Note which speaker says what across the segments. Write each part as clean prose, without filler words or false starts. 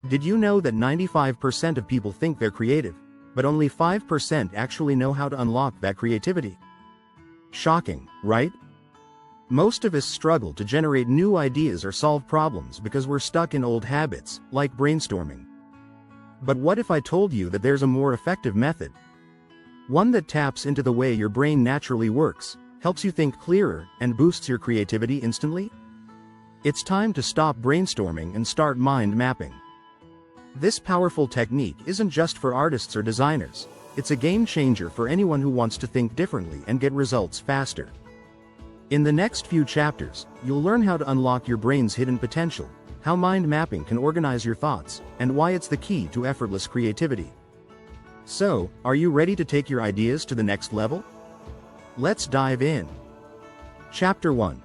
Speaker 1: Did you know that 95% of people think they're creative, but only 5% actually know how to unlock that creativity? Shocking, right? Most of us struggle to generate new ideas or solve problems because we're stuck in old habits, like brainstorming. But what if I told you that there's a more effective method? One that taps into the way your brain naturally works, helps you think clearer, and boosts your creativity instantly? It's time to stop brainstorming and start mind mapping. This powerful technique isn't just for artists or designers, it's a game changer for anyone who wants to think differently and get results faster. In the next few chapters, you'll learn how to unlock your brain's hidden potential, how mind mapping can organize your thoughts, and why it's the key to effortless creativity. So, are you ready to take your ideas to the next level? Let's dive in. Chapter 1.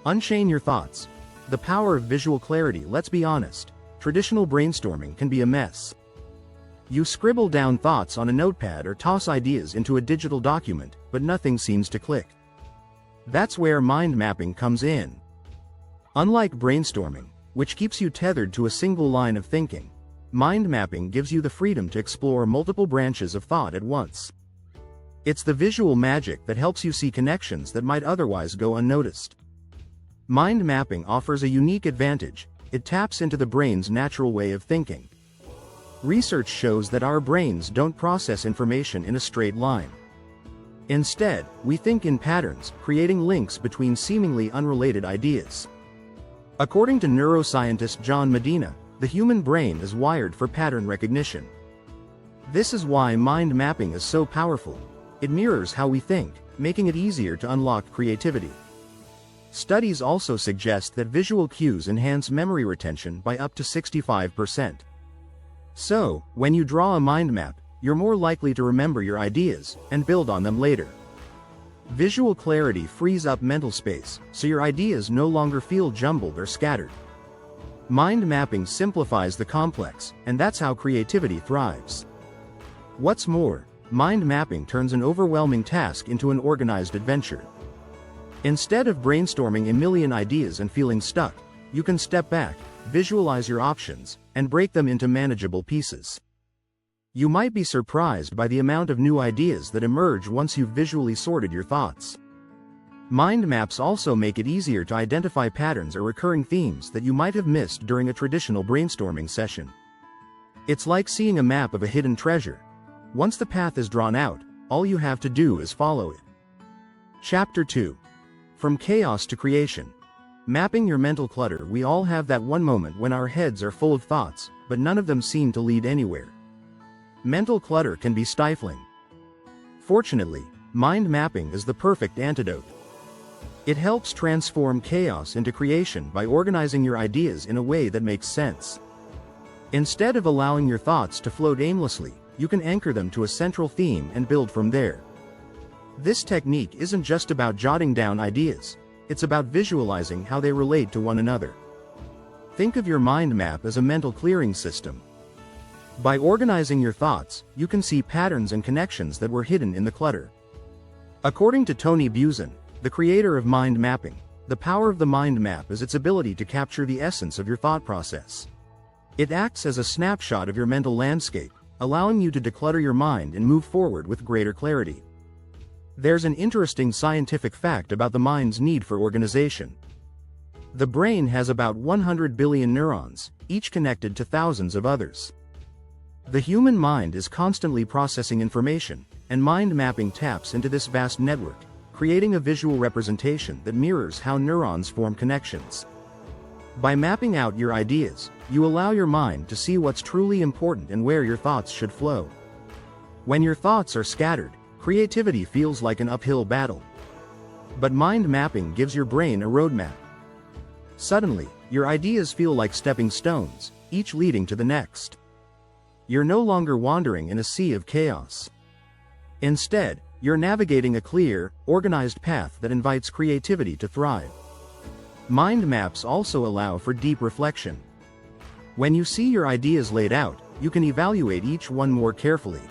Speaker 1: Unchain your thoughts. The power of visual clarity. Let's be honest, traditional brainstorming can be a mess. You scribble down thoughts on a notepad or toss ideas into a digital document, but nothing seems to click. That's where mind mapping comes in. Unlike brainstorming, which keeps you tethered to a single line of thinking, mind mapping gives you the freedom to explore multiple branches of thought at once. It's the visual magic that helps you see connections that might otherwise go unnoticed. Mind mapping offers a unique advantage. It taps into the brain's natural way of thinking. Research shows that our brains don't process information in a straight line. Instead, we think in patterns, creating links between seemingly unrelated ideas. According to neuroscientist John Medina, the human brain is wired for pattern recognition. This is why mind mapping is so powerful. It mirrors how we think, making it easier to unlock creativity. Studies also suggest that visual cues enhance memory retention by up to 65%. So, when you draw a mind map, you're more likely to remember your ideas and build on them later. Visual clarity frees up mental space, so your ideas no longer feel jumbled or scattered. Mind mapping simplifies the complex, and that's how creativity thrives. What's more, mind mapping turns an overwhelming task into an organized adventure. Instead of brainstorming a million ideas and feeling stuck, you can step back, visualize your options, and break them into manageable pieces. You might be surprised by the amount of new ideas that emerge once you've visually sorted your thoughts. Mind maps also make it easier to identify patterns or recurring themes that you might have missed during a traditional brainstorming session. It's like seeing a map of a hidden treasure. Once the path is drawn out, all you have to do is follow it. Chapter 2. From chaos to creation. Mapping your mental clutter. We all have that one moment when our heads are full of thoughts, but none of them seem to lead anywhere. Mental clutter can be stifling. Fortunately, mind mapping is the perfect antidote. It helps transform chaos into creation by organizing your ideas in a way that makes sense. Instead of allowing your thoughts to float aimlessly, you can anchor them to a central theme and build from there. This technique isn't just about jotting down ideas, it's about visualizing how they relate to one another. Think of your mind map as a mental clearing system. By organizing your thoughts, you can see patterns and connections that were hidden in the clutter. According to Tony Buzan, the creator of mind mapping, the power of the mind map is its ability to capture the essence of your thought process. It acts as a snapshot of your mental landscape, allowing you to declutter your mind and move forward with greater clarity. There's an interesting scientific fact about the mind's need for organization. The brain has about 100 billion neurons, each connected to thousands of others. The human mind is constantly processing information, and mind mapping taps into this vast network, creating a visual representation that mirrors how neurons form connections. By mapping out your ideas, you allow your mind to see what's truly important and where your thoughts should flow. When your thoughts are scattered, creativity feels like an uphill battle. But mind mapping gives your brain a roadmap. Suddenly, your ideas feel like stepping stones, each leading to the next. You're no longer wandering in a sea of chaos. Instead, you're navigating a clear, organized path that invites creativity to thrive. Mind maps also allow for deep reflection. When you see your ideas laid out, you can evaluate each one more carefully.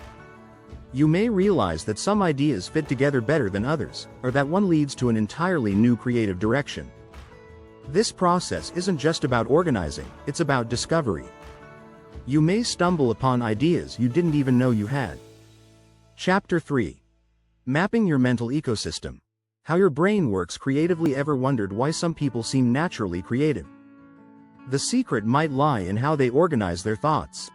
Speaker 1: You may realize that some ideas fit together better than others, or that one leads to an entirely new creative direction. This process isn't just about organizing, it's about discovery. You may stumble upon ideas you didn't even know you had. Chapter 3. Mapping your mental ecosystem. How your brain works creatively. Ever wondered why some people seem naturally creative? The secret might lie in how they organize their thoughts.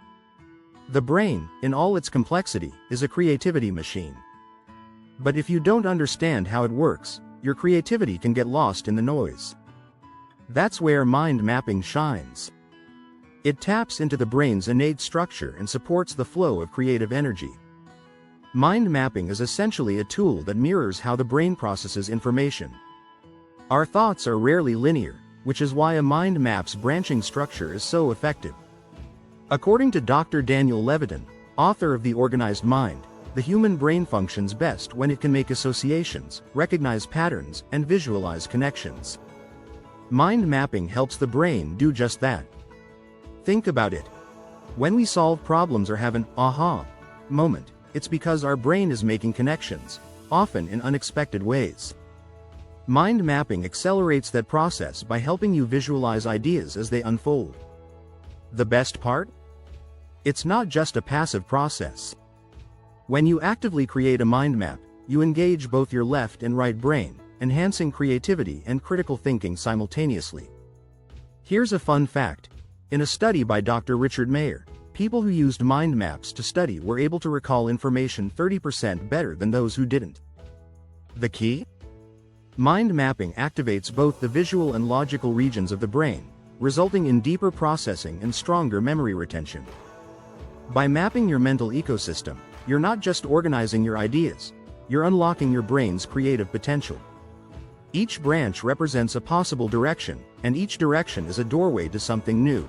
Speaker 1: The brain, in all its complexity, is a creativity machine. But if you don't understand how it works, your creativity can get lost in the noise. That's where mind mapping shines. It taps into the brain's innate structure and supports the flow of creative energy. Mind mapping is essentially a tool that mirrors how the brain processes information. Our thoughts are rarely linear, which is why a mind map's branching structure is so effective. According to Dr. Daniel Levitin, author of The Organized Mind, the human brain functions best when it can make associations, recognize patterns, and visualize connections. Mind mapping helps the brain do just that. Think about it. When we solve problems or have an aha moment, it's because our brain is making connections, often in unexpected ways. Mind mapping accelerates that process by helping you visualize ideas as they unfold. The best part? It's not just a passive process. When you actively create a mind map, you engage both your left and right brain, enhancing creativity and critical thinking simultaneously. Here's a fun fact. In a study by Dr. Richard Mayer, people who used mind maps to study were able to recall information 30% better than those who didn't. The key? Mind mapping activates both the visual and logical regions of the brain, resulting in deeper processing and stronger memory retention. By mapping your mental ecosystem, you're not just organizing your ideas, you're unlocking your brain's creative potential. Each branch represents a possible direction, and each direction is a doorway to something new.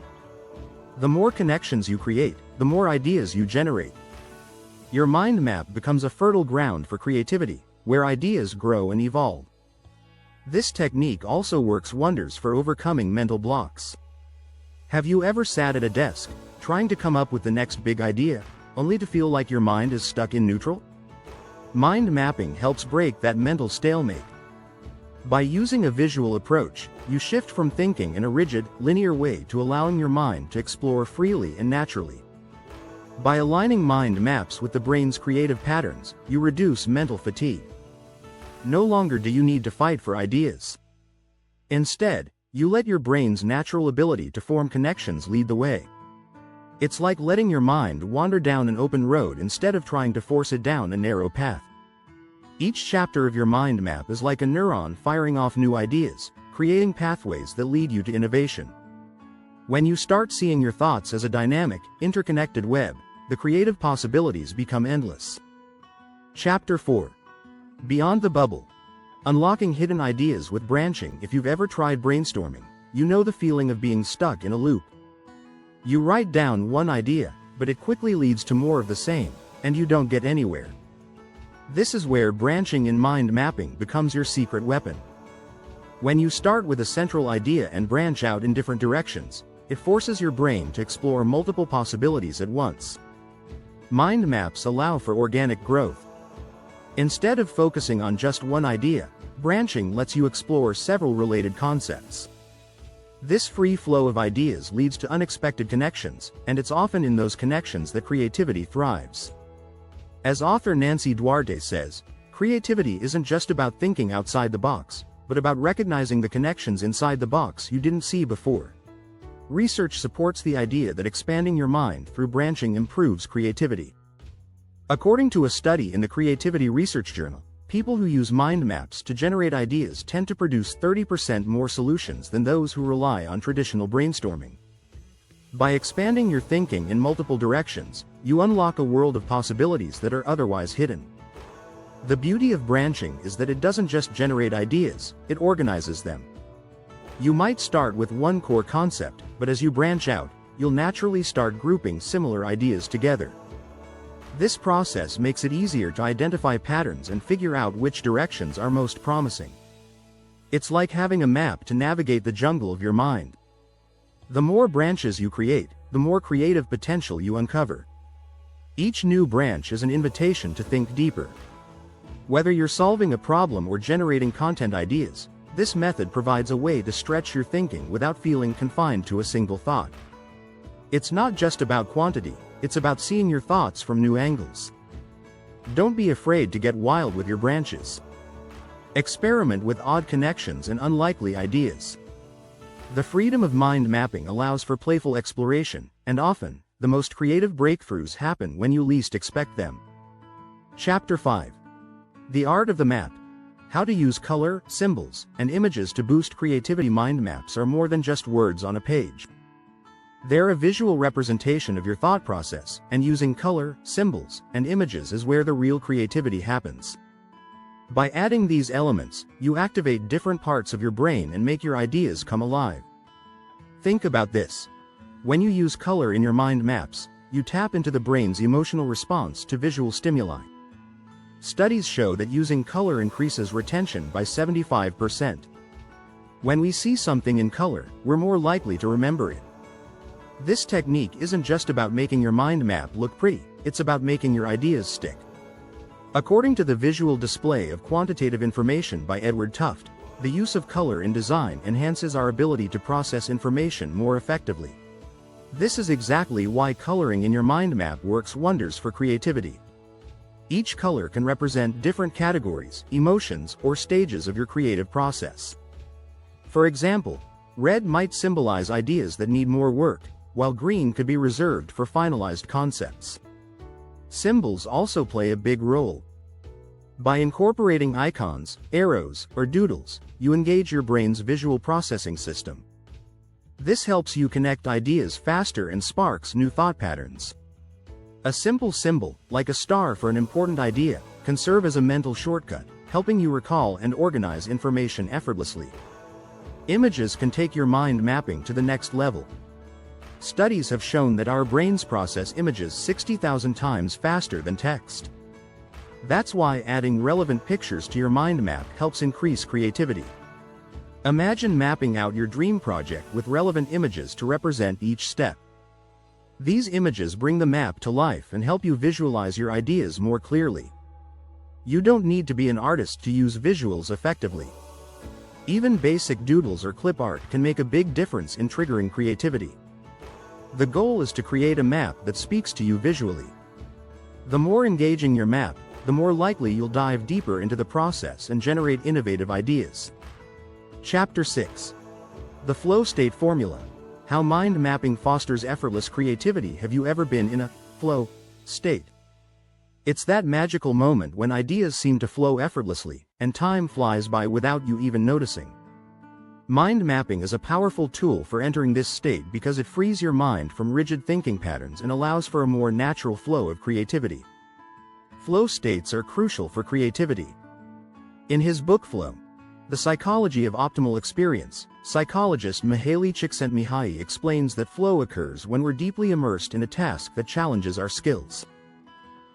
Speaker 1: The more connections you create, the more ideas you generate. Your mind map becomes a fertile ground for creativity, where ideas grow and evolve. This technique also works wonders for overcoming mental blocks. Have you ever sat at a desk, trying to come up with the next big idea, only to feel like your mind is stuck in neutral? Mind mapping helps break that mental stalemate. By using a visual approach, you shift from thinking in a rigid, linear way to allowing your mind to explore freely and naturally. By aligning mind maps with the brain's creative patterns, you reduce mental fatigue. No longer do you need to fight for ideas. Instead, you let your brain's natural ability to form connections lead the way. It's like letting your mind wander down an open road instead of trying to force it down a narrow path. Each chapter of your mind map is like a neuron firing off new ideas, creating pathways that lead you to innovation. When you start seeing your thoughts as a dynamic, interconnected web, the creative possibilities become endless. Chapter 4. Beyond the Bubble. Unlocking hidden ideas with branching. If you've ever tried brainstorming, you know the feeling of being stuck in a loop. You write down one idea, but it quickly leads to more of the same, and you don't get anywhere. This is where branching in mind mapping becomes your secret weapon. When you start with a central idea and branch out in different directions, it forces your brain to explore multiple possibilities at once. Mind maps allow for organic growth. Instead of focusing on just one idea, branching lets you explore several related concepts. This free flow of ideas leads to unexpected connections, and it's often in those connections that creativity thrives. As author Nancy Duarte says, creativity isn't just about thinking outside the box, but about recognizing the connections inside the box you didn't see before. Research supports the idea that expanding your mind through branching improves creativity. According to a study in the Creativity Research Journal, people who use mind maps to generate ideas tend to produce 30% more solutions than those who rely on traditional brainstorming. By expanding your thinking in multiple directions, you unlock a world of possibilities that are otherwise hidden. The beauty of branching is that it doesn't just generate ideas, it organizes them. You might start with one core concept, but as you branch out, you'll naturally start grouping similar ideas together. This process makes it easier to identify patterns and figure out which directions are most promising. It's like having a map to navigate the jungle of your mind. The more branches you create, the more creative potential you uncover. Each new branch is an invitation to think deeper. Whether you're solving a problem or generating content ideas, this method provides a way to stretch your thinking without feeling confined to a single thought. It's not just about quantity, it's about seeing your thoughts from new angles. Don't be afraid to get wild with your branches. Experiment with odd connections and unlikely ideas. The freedom of mind mapping allows for playful exploration, and often, the most creative breakthroughs happen when you least expect them. Chapter 5. The Art of the Map. How to use color, symbols, and images to boost creativity. Mind maps are more than just words on a page. They're a visual representation of your thought process, and using color, symbols, and images is where the real creativity happens. By adding these elements, you activate different parts of your brain and make your ideas come alive. Think about this. When you use color in your mind maps, you tap into the brain's emotional response to visual stimuli. Studies show that using color increases retention by 75%. When we see something in color, we're more likely to remember it. This technique isn't just about making your mind map look pretty, it's about making your ideas stick. According to the Visual Display of Quantitative Information by Edward Tufte, the use of color in design enhances our ability to process information more effectively. This is exactly why coloring in your mind map works wonders for creativity. Each color can represent different categories, emotions, or stages of your creative process. For example, red might symbolize ideas that need more work, while green could be reserved for finalized concepts. Symbols also play a big role. By incorporating icons, arrows, or doodles, you engage your brain's visual processing system. This helps you connect ideas faster and sparks new thought patterns. A simple symbol, like a star for an important idea, can serve as a mental shortcut, helping you recall and organize information effortlessly. Images can take your mind mapping to the next level. Studies have shown that our brains process images 60,000 times faster than text. That's why adding relevant pictures to your mind map helps increase creativity. Imagine mapping out your dream project with relevant images to represent each step. These images bring the map to life and help you visualize your ideas more clearly. You don't need to be an artist to use visuals effectively. Even basic doodles or clip art can make a big difference in triggering creativity. The goal is to create a map that speaks to you visually. The more engaging your map, the more likely you'll dive deeper into the process and generate innovative ideas. Chapter 6. The Flow State Formula. How mind mapping fosters effortless creativity. Have you ever been in a flow state? It's that magical moment when ideas seem to flow effortlessly, and time flies by without you even noticing. Mind mapping is a powerful tool for entering this state because it frees your mind from rigid thinking patterns and allows for a more natural flow of creativity. Flow states are crucial for creativity. In his book Flow, The Psychology of Optimal Experience, psychologist Mihaly Csikszentmihalyi explains that flow occurs when we're deeply immersed in a task that challenges our skills.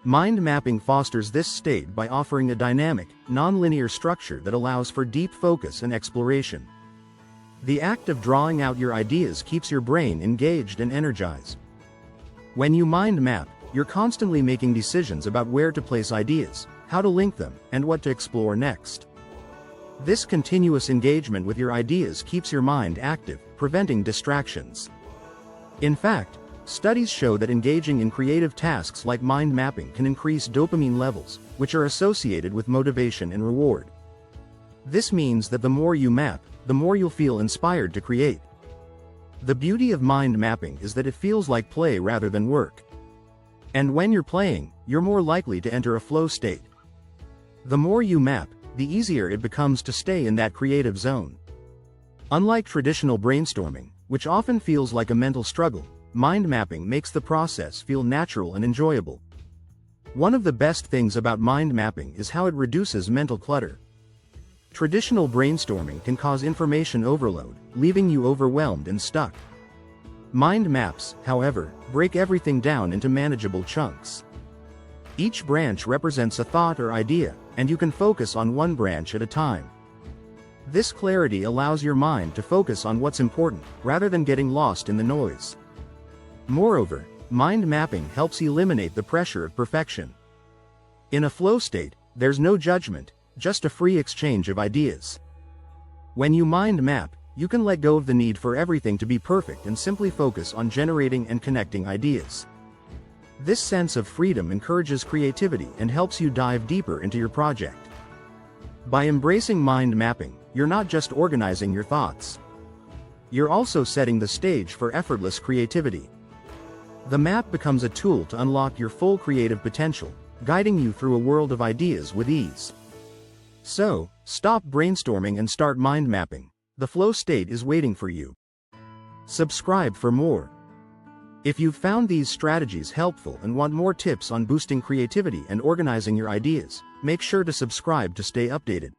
Speaker 1: Mind mapping fosters this state by offering a dynamic, non-linear structure that allows for deep focus and exploration. The act of drawing out your ideas keeps your brain engaged and energized. When you mind map, you're constantly making decisions about where to place ideas, how to link them, and what to explore next. This continuous engagement with your ideas keeps your mind active, preventing distractions. In fact, studies show that engaging in creative tasks like mind mapping can increase dopamine levels, which are associated with motivation and reward. This means that the more you map, the more you'll feel inspired to create. The beauty of mind mapping is that it feels like play rather than work. And when you're playing, you're more likely to enter a flow state. The more you map, the easier it becomes to stay in that creative zone. Unlike traditional brainstorming, which often feels like a mental struggle, mind mapping makes the process feel natural and enjoyable. One of the best things about mind mapping is how it reduces mental clutter. Traditional brainstorming can cause information overload, leaving you overwhelmed and stuck. Mind maps, however, break everything down into manageable chunks. Each branch represents a thought or idea, and you can focus on one branch at a time. This clarity allows your mind to focus on what's important, rather than getting lost in the noise. Moreover, mind mapping helps eliminate the pressure of perfection. In a flow state, there's no judgment, just a free exchange of ideas. When you mind map, You can let go of the need for everything to be perfect and simply focus on generating and connecting ideas. This sense of freedom encourages creativity and helps you dive deeper into your project. By embracing mind mapping, you're not just organizing your thoughts. You're also setting the stage for effortless creativity. The map becomes a tool to unlock your full creative potential, guiding you through a world of ideas with ease. So, stop brainstorming and start mind mapping. The flow state is waiting for you. Subscribe for more. If you've found these strategies helpful and want more tips on boosting creativity and organizing your ideas, make sure to subscribe to stay updated.